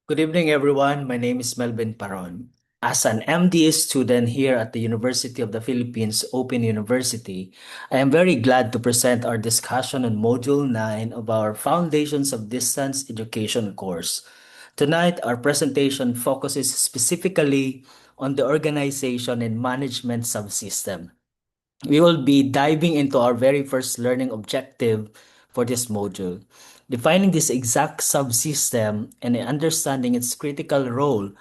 Good evening, everyone. My name is Melvin Paron. As an MDA student here at the University of the Philippines Open University, I am very glad to present our discussion on Module 9 of our Foundations of Distance Education course. Tonight, our presentation focuses specifically on the organization and management subsystem. We will be diving into our very first learning objective for this module, defining this exact subsystem and understanding its critical role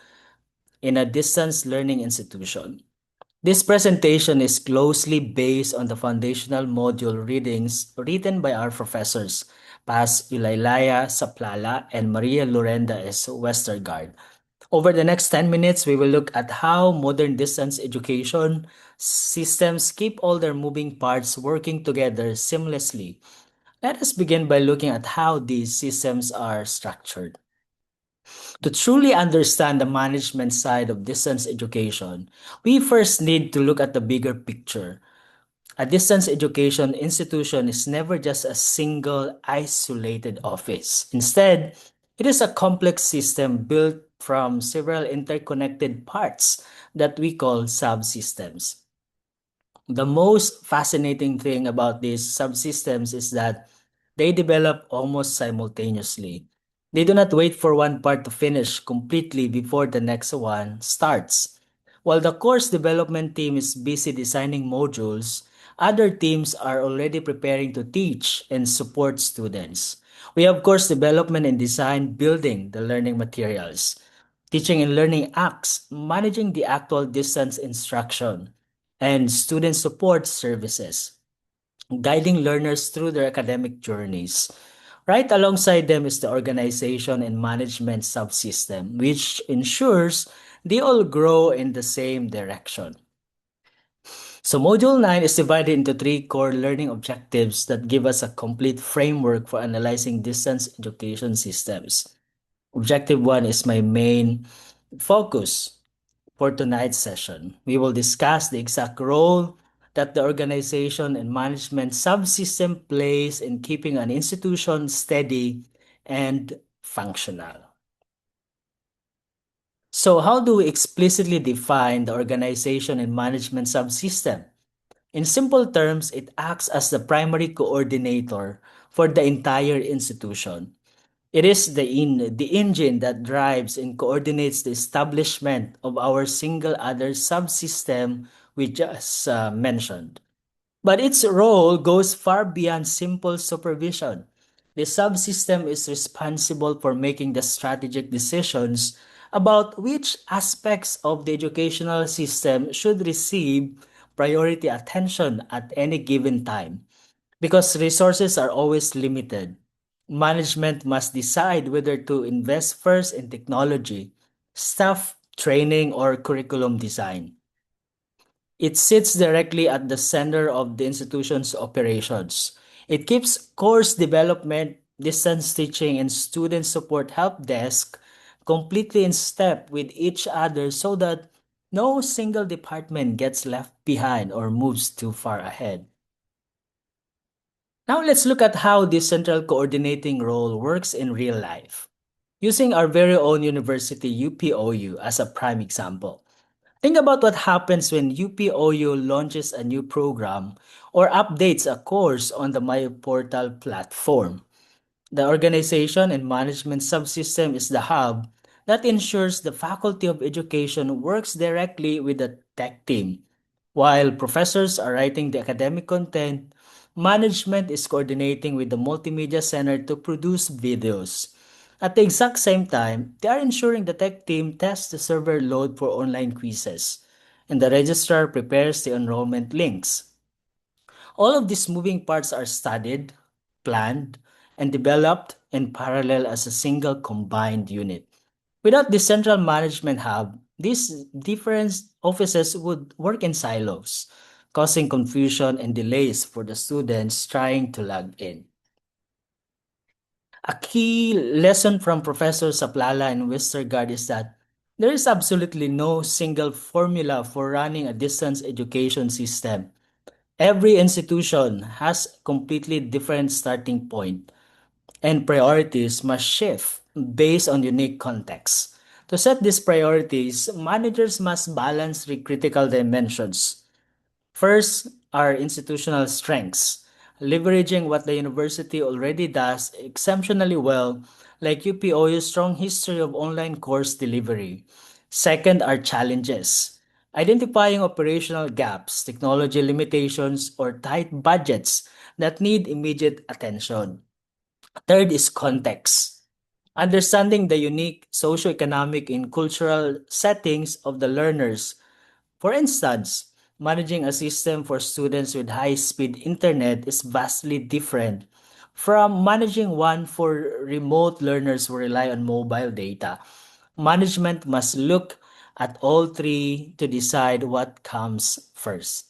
in a distance learning institution. This presentation is closely based on the foundational module readings written by our professors, Paz Ilaylaya Saplala and Maria Lorenda S. Westergaard. Over the next 10 minutes, we will look at how modern distance education systems keep all their moving parts working together seamlessly. Let us begin by looking at how these systems are structured. To truly understand the management side of distance education, we first need to look at the bigger picture. A distance education institution is never just a single isolated office. Instead, it is a complex system built from several interconnected parts that we call subsystems. The most fascinating thing about these subsystems is that they develop almost simultaneously. They do not wait for one part to finish completely before the next one starts. While the course development team is busy designing modules, other teams are already preparing to teach and support students. We have course development and design building the learning materials, teaching and learning acts, managing the actual distance instruction, and student support services, guiding learners through their academic journeys. Right alongside them is the organization and management subsystem, which ensures they all grow in the same direction. So Module 9 is divided into three core learning objectives that give us a complete framework for analyzing distance education systems. Objective 1 is my main focus for tonight's session. We will discuss the exact role that the organization and management subsystem plays in keeping an institution steady and functional. So how do we explicitly define the organization and management subsystem? In simple terms, it acts as the primary coordinator for the entire institution. It is the engine that drives and coordinates the establishment of our single other subsystem we just mentioned. But its role goes far beyond simple supervision. The subsystem is responsible for making the strategic decisions about which aspects of the educational system should receive priority attention at any given time. Because resources are always limited, management must decide whether to invest first in technology, staff training, or curriculum design. It sits directly at the center of the institution's operations. It keeps course development, distance teaching, and student support help desk completely in step with each other so that no single department gets left behind or moves too far ahead. Now let's look at how this central coordinating role works in real life. Using our very own university, UPOU, as a prime example. Think about what happens when UPOU launches a new program or updates a course on the MyPortal platform. The organization and management subsystem is the hub that ensures the Faculty of Education works directly with the tech team. While professors are writing the academic content, management is coordinating with the Multimedia Center to produce videos. At the exact same time, they are ensuring the tech team tests the server load for online quizzes, and the registrar prepares the enrollment links. All of these moving parts are studied, planned, and developed in parallel as a single combined unit. Without this central management hub, these different offices would work in silos, causing confusion and delays for the students trying to log in. A key lesson from Professor Saplala and Westergaard is that there is absolutely no single formula for running a distance education system. Every institution has a completely different starting point. and priorities must shift based on unique contexts. To set these priorities, managers must balance three critical dimensions. First are institutional strengths, leveraging what the university already does exceptionally well, like UPOU's strong history of online course delivery. Second are challenges, identifying operational gaps, technology limitations, or tight budgets that need immediate attention. Third is context, understanding the unique socioeconomic and cultural settings of the learners. For instance, managing a system for students with high-speed internet is vastly different from managing one for remote learners who rely on mobile data. Management must look at all three to decide what comes first.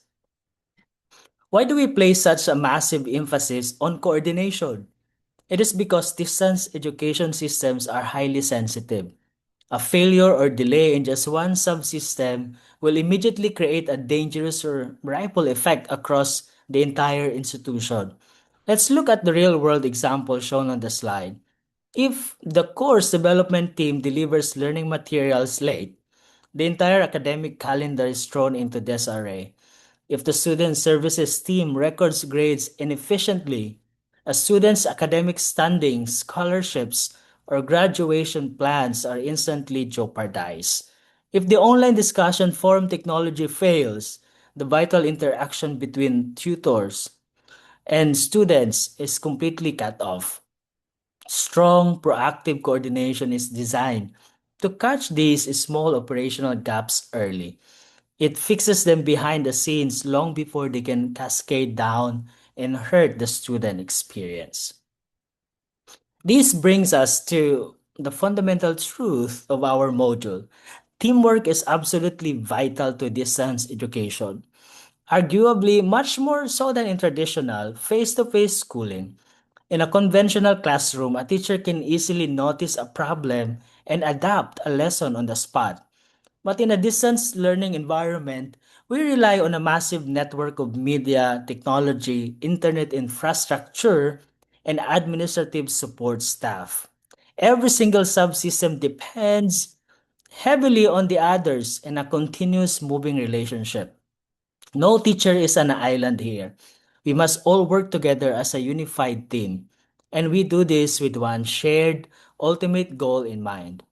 Why do we place such a massive emphasis on coordination? It is because distance education systems are highly sensitive. A failure or delay in just one subsystem will immediately create a dangerous or ripple effect across the entire institution. Let's look at the real world example shown on the slide. If the course development team delivers learning materials late, the entire academic calendar is thrown into disarray. If the student services team records grades inefficiently, a student's academic standing, scholarships, or graduation plans are instantly jeopardized. If the online discussion forum technology fails, the vital interaction between tutors and students is completely cut off. Strong, proactive coordination is designed to catch these small operational gaps early. It fixes them behind the scenes long before they can cascade down and hurt the student experience. This brings us to the fundamental truth of our module. Teamwork is absolutely vital to distance education, arguably much more so than in traditional face to face schooling. In a conventional classroom, a teacher can easily notice a problem and adapt a lesson on the spot. But in a distance learning environment, we rely on a massive network of media, technology, internet infrastructure, and administrative support staff. Every single subsystem depends heavily on the others in a continuous moving relationship. No teacher is an island here. We must all work together as a unified team. And we do this with one shared, ultimate goal in mind.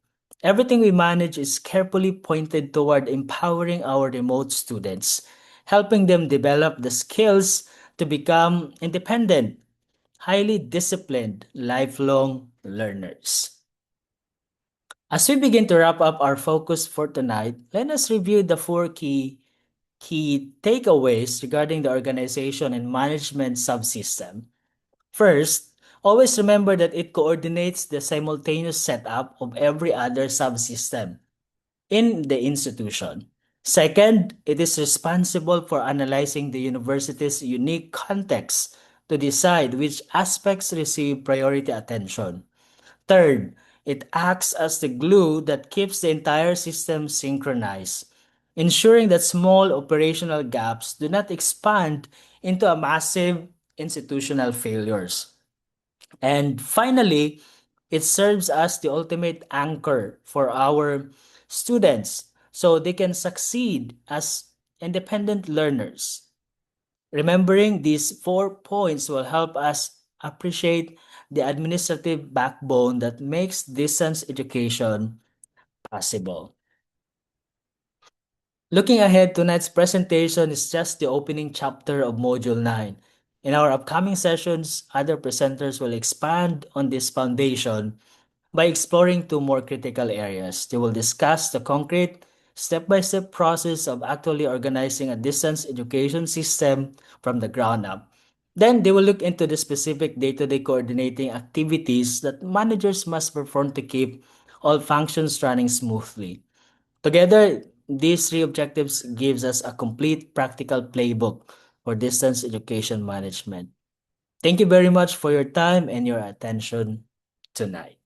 Everything we manage is carefully pointed toward empowering our remote students, helping them develop the skills to become independent, highly disciplined, lifelong learners. As we begin to wrap up our focus for tonight, let us review the four key takeaways regarding the organization and management subsystem. First, always remember that it coordinates the simultaneous setup of every other subsystem in the institution. Second, it is responsible for analyzing the university's unique context to decide which aspects receive priority attention. Third, it acts as the glue that keeps the entire system synchronized, ensuring that small operational gaps do not expand into a massive institutional failures. And finally, it serves as the ultimate anchor for our students so they can succeed as independent learners. Remembering these 4 points will help us appreciate the administrative backbone that makes distance education possible. Looking ahead, tonight's presentation is just the opening chapter of Module 9. In our upcoming sessions, other presenters will expand on this foundation by exploring two more critical areas. They will discuss the concrete, step-by-step process of actually organizing a distance education system from the ground up. Then they will look into the specific day-to-day coordinating activities that managers must perform to keep all functions running smoothly. Together, these three objectives gives us a complete practical playbook for distance education management. Thank you very much for your time and your attention tonight.